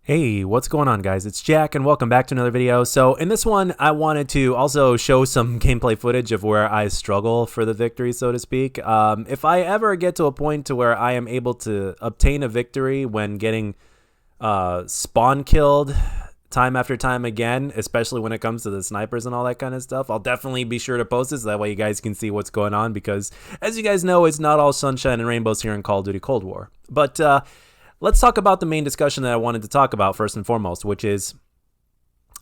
Hey, what's going on, guys? It's Jack, and welcome back to another video. So in this one, I wanted to also show some gameplay footage of where I struggle for the victory, so to speak. If I ever get to a point to where I am able to obtain a victory when getting spawn killed time after time again, especially when it comes to the snipers and all that kind of stuff, I'll definitely be sure to post this. That way you guys can see what's going on, because as you guys know, it's not all sunshine and rainbows here in Call of Duty Cold War. But let's talk about the main discussion that I wanted to talk about first and foremost, which is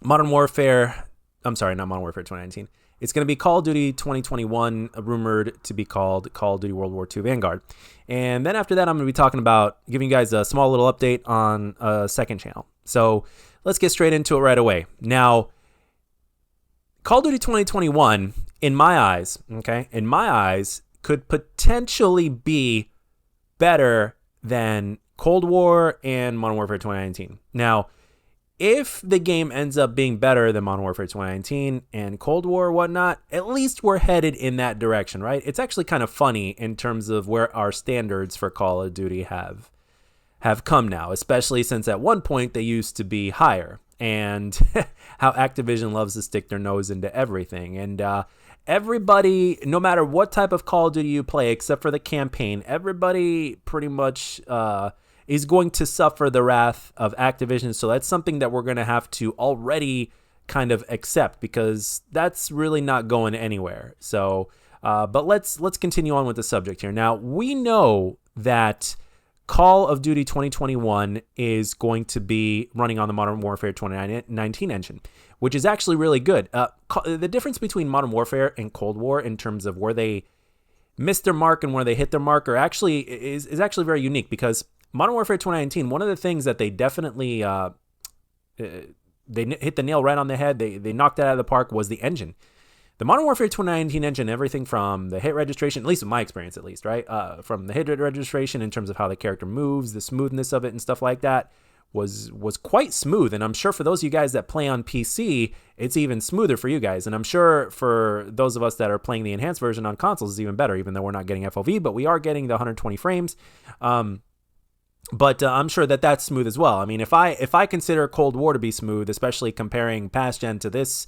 Modern Warfare. I'm sorry, not Modern Warfare 2019. It's going to be Call of Duty 2021, rumored to be called Call of Duty World War II Vanguard. And then after that, I'm going to be talking about giving you guys a small little update on a second channel. So let's get straight into it right away. Now, Call of Duty 2021, in my eyes, could potentially be better than Cold War and Modern Warfare 2019. Now, if the game ends up being better than Modern Warfare 2019 and Cold War or whatnot, at least we're headed in that direction, right? It's actually kind of funny in terms of where our standards for Call of Duty have come now, especially since at one point they used to be higher, and how Activision loves to stick their nose into everything. And everybody, no matter what type of Call of Duty you play, except for the campaign, everybody pretty much is going to suffer the wrath of Activision. So that's something that we're going to have to already kind of accept, because that's really not going anywhere. So, but let's continue on with the subject here. Now, we know that Call of Duty 2021 is going to be running on the Modern Warfare 2019 engine, which is actually really good. The difference between Modern Warfare and Cold War in terms of where they missed their mark and where they hit their mark is actually very unique, because Modern Warfare 2019, one of the things that they definitely they hit the nail right on the head, they knocked it out of the park, was the engine. The Modern Warfare 2019 engine, everything from the hit registration, at least in my experience at least, right? From the hit registration in terms of how the character moves, the smoothness of it and stuff like that, was quite smooth. And I'm sure for those of you guys that play on PC, it's even smoother for you guys. And I'm sure for those of us that are playing the enhanced version on consoles, it's even better, even though we're not getting FOV, but we are getting the 120 frames. But I'm sure that that's smooth as well. I mean, if I consider Cold War to be smooth, especially comparing past gen to this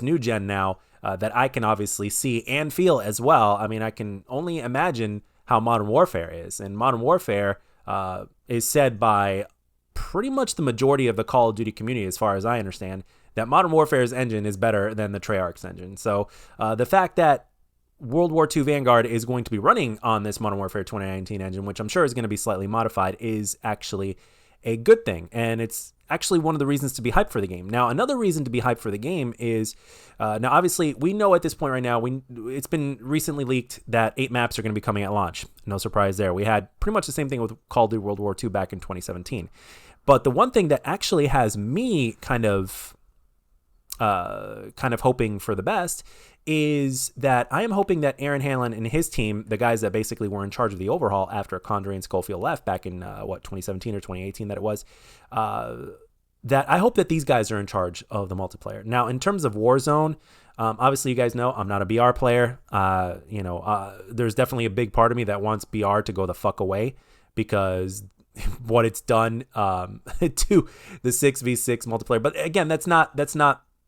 new gen now, that I can obviously see and feel as well. I mean, I can only imagine how Modern Warfare is. And Modern Warfare is said by pretty much the majority of the Call of Duty community, as far as I understand, that Modern Warfare's engine is better than the Treyarch's engine. So the fact that World War II Vanguard is going to be running on this Modern Warfare 2019 engine, which I'm sure is going to be slightly modified, is actually a good thing. And it's actually one of the reasons to be hyped for the game. Now, another reason to be hyped for the game is, now obviously we know at this point right now, it's been recently leaked that 8 maps are going to be coming at launch. No surprise there. We had pretty much the same thing with Call of Duty World War II back in 2017. But the one thing that actually has me kind of hoping for the best is that I am hoping that Aaron Hanlon and his team, the guys that basically were in charge of the overhaul after Condrey and Schofield left back in 2017 or 2018 that it was, that I hope that these guys are in charge of the multiplayer. Now, in terms of Warzone, obviously you guys know I'm not a BR player. There's definitely a big part of me that wants BR to go the fuck away, because what it's done to the 6v6 multiplayer. But again, that's not,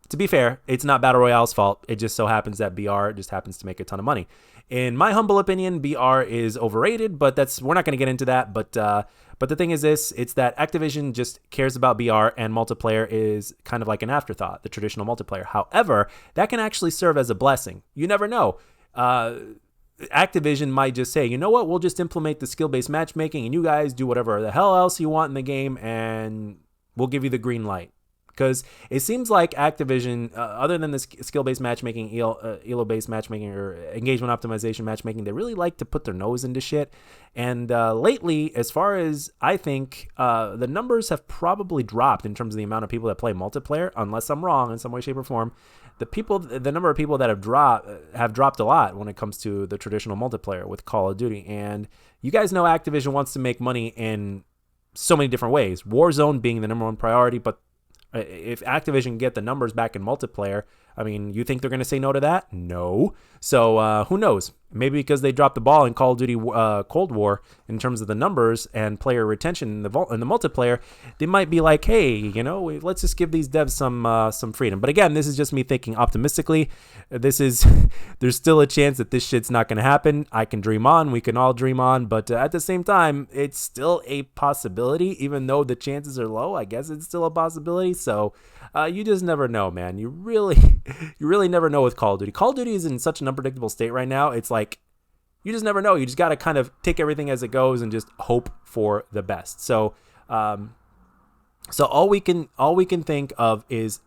to be fair, it's not Battle Royale's fault. It just so happens that BR just happens to make a ton of money. In my humble opinion, BR is overrated, but we're not going to get into that. But the thing is this, it's that Activision just cares about BR, and multiplayer is kind of like an afterthought, the traditional multiplayer. However, that can actually serve as a blessing. You never know. Activision might just say, you know what, we'll just implement the skill-based matchmaking, and you guys do whatever the hell else you want in the game, and we'll give you the green light. Because it seems like Activision, other than the skill-based matchmaking, ELO-based matchmaking, or engagement optimization matchmaking, they really like to put their nose into shit. And lately, as far as I think, the numbers have probably dropped in terms of the amount of people that play multiplayer, unless I'm wrong in some way, shape, or form. The number of people that have dropped a lot when it comes to the traditional multiplayer with Call of Duty. And you guys know Activision wants to make money in so many different ways, Warzone being the number one priority, but if Activision get the numbers back in multiplayer, I mean, you think they're going to say no to that? No. So who knows? Maybe because they dropped the ball in Call of Duty Cold War in terms of the numbers and player retention in the multiplayer, they might be like, hey, let's just give these devs some freedom. But again, this is just me thinking optimistically. There's still a chance that this shit's not going to happen. I can dream on. We can all dream on. But at the same time, it's still a possibility, even though the chances are low. I guess it's still a possibility. So you just never know, man. You really never know with Call of Duty. Call of Duty is in such an unpredictable state right now. It's like, you just never know. You just got to kind of take everything as it goes and just hope for the best. So, all we can think of is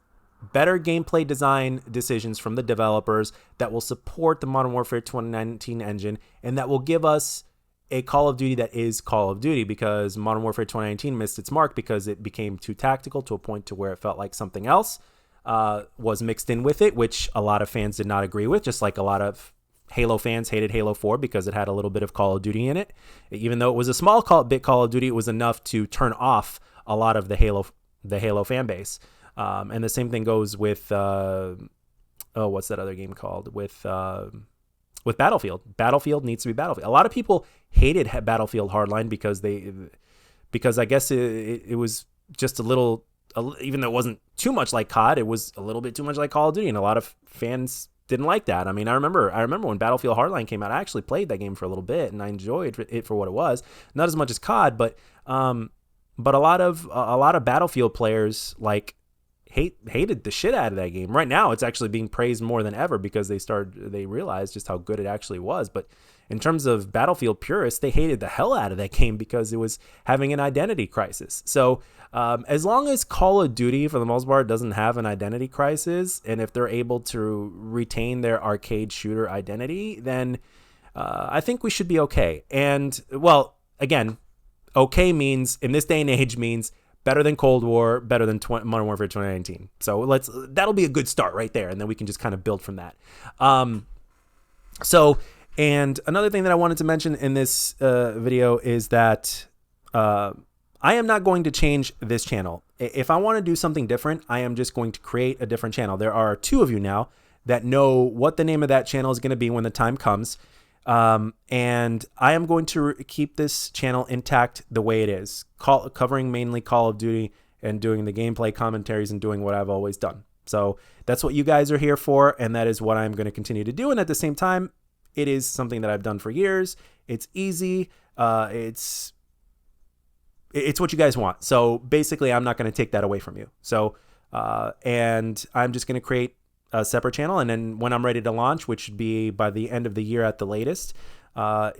better gameplay design decisions from the developers that will support the Modern Warfare 2019 engine and that will give us a Call of Duty that is Call of Duty, because Modern Warfare 2019 missed its mark because it became too tactical to a point to where it felt like something else was mixed in with it, which a lot of fans did not agree with, just like a lot of Halo fans hated Halo 4 because it had a little bit of Call of Duty in it. Even though it was a small bit Call of Duty, it was enough to turn off a lot of the Halo fan base. And the same thing goes with what's that other game called? With Battlefield. Battlefield needs to be Battlefield. A lot of people hated Battlefield Hardline because I guess it was just a little, even though it wasn't too much like COD, it was a little bit too much like Call of Duty, and a lot of fans didn't like that. I mean, I remember when Battlefield Hardline came out, I actually played that game for a little bit and I enjoyed it for what it was. Not as much as COD, but a lot of Battlefield players hated the shit out of that game. Right now, it's actually being praised more than ever because they realized just how good it actually was. But in terms of Battlefield purists, they hated the hell out of that game because it was having an identity crisis. So as long as Call of Duty, for the most part, doesn't have an identity crisis, and if they're able to retain their arcade shooter identity, then I think we should be okay. And, well, again, okay means, in this day and age, means better than Cold War, better than Modern Warfare 2019. So that'll be a good start right there, and then we can just kind of build from that. And another thing that I wanted to mention in this video is that I am not going to change this channel. If I want to do something different, I am just going to create a different channel. There are 2 of you now that know what the name of that channel is going to be when the time comes. And I am going to keep this channel intact the way it is, covering mainly Call of Duty and doing the gameplay commentaries and doing what I've always done. So that's what you guys are here for, and that is what I'm going to continue to do. And at the same time, it is something that I've done for years. It's easy. It's what you guys want. So basically, I'm not going to take that away from you. So, and I'm just going to create a separate channel, and then when I'm ready to launch, which should be by the end of the year at the latest, I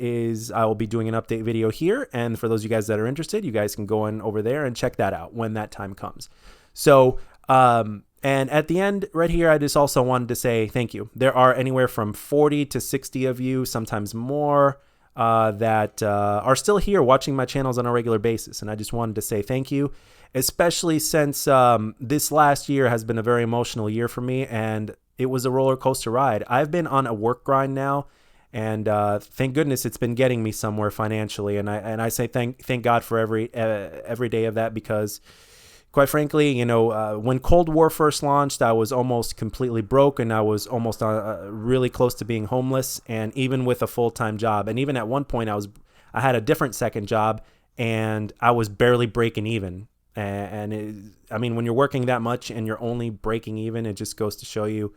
will be doing an update video here. And for those of you guys that are interested, you guys can go in over there and check that out when that time comes. So, and at the end right here, I just also wanted to say thank you. There are anywhere from 40 to 60 of you, sometimes more, that are still here watching my channels on a regular basis. And I just wanted to say thank you, especially since this last year has been a very emotional year for me, and it was a roller coaster ride. I've been on a work grind now, and thank goodness it's been getting me somewhere financially. And I say thank God for every day of that, because quite frankly, when Cold War first launched, I was almost completely broke, and I was almost really close to being homeless, and even with a full-time job. And even at one point, I had a different second job, and I was barely breaking even. And when you're working that much and you're only breaking even, it just goes to show you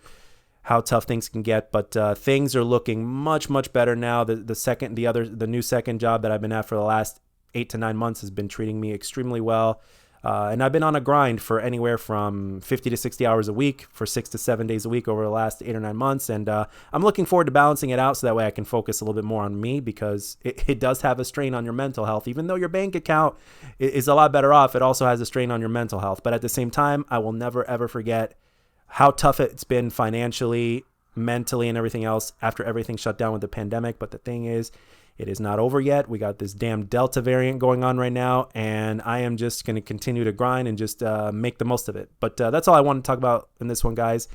how tough things can get. But things are looking much, much better now. The new second job that I've been at for the last 8 to 9 months has been treating me extremely well. And I've been on a grind for anywhere from 50 to 60 hours a week for 6 to 7 days a week over the last 8 or 9 months. And I'm looking forward to balancing it out so that way I can focus a little bit more on me, because it does have a strain on your mental health. Even though your bank account is a lot better off, it also has a strain on your mental health. But at the same time, I will never, ever forget how tough it's been financially, mentally, and everything else after everything shut down with the pandemic. But the thing is, it is not over yet. We got this damn Delta variant going on right now, and I am just going to continue to grind and just make the most of it. But that's all I want to talk about in this one, guys.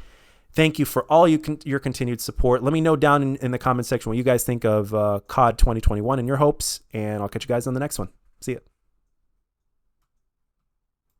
Thank you for all your continued support. Let me know down in the comment section what you guys think of COD 2021 and your hopes, and I'll catch you guys on the next one. See ya.